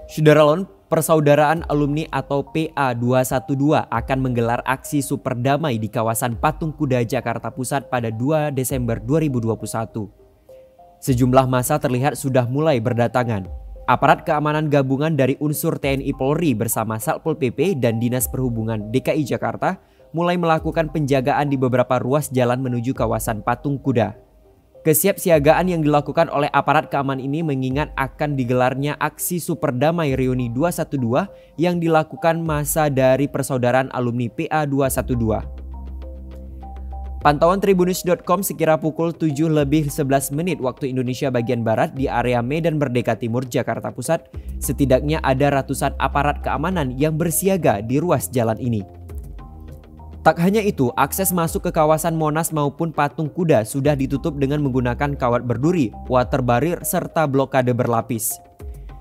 Syederalon, Persaudaraan Alumni atau PA212 akan menggelar aksi super damai di kawasan Patung Kuda Jakarta Pusat pada 2 Desember 2021. Sejumlah massa terlihat sudah mulai berdatangan. Aparat keamanan gabungan dari unsur TNI Polri bersama Satpol PP dan Dinas Perhubungan DKI Jakarta mulai melakukan penjagaan di beberapa ruas jalan menuju kawasan Patung Kuda. Kesiapsiagaan yang dilakukan oleh aparat keamanan ini mengingat akan digelarnya aksi super damai reuni 212 yang dilakukan massa dari Persaudaraan Alumni PA212. Pantauan Tribunnews.com sekira pukul 7:11 waktu Indonesia bagian Barat di area Medan Merdeka Timur, Jakarta Pusat, setidaknya ada ratusan aparat keamanan yang bersiaga di ruas jalan ini. Tak hanya itu, akses masuk ke kawasan Monas maupun Patung Kuda sudah ditutup dengan menggunakan kawat berduri, water barrier, serta blokade berlapis.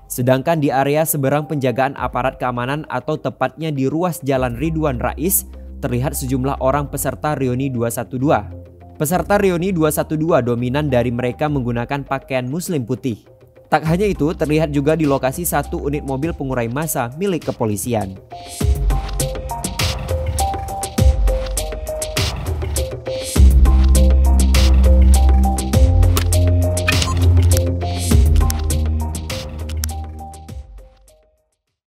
Sedangkan di area seberang penjagaan aparat keamanan atau tepatnya di ruas Jalan Ridwan Rais, terlihat sejumlah orang peserta reuni 212. Peserta reuni 212 dominan dari mereka menggunakan pakaian muslim putih. Tak hanya itu, terlihat juga di lokasi satu unit mobil pengurai massa milik kepolisian.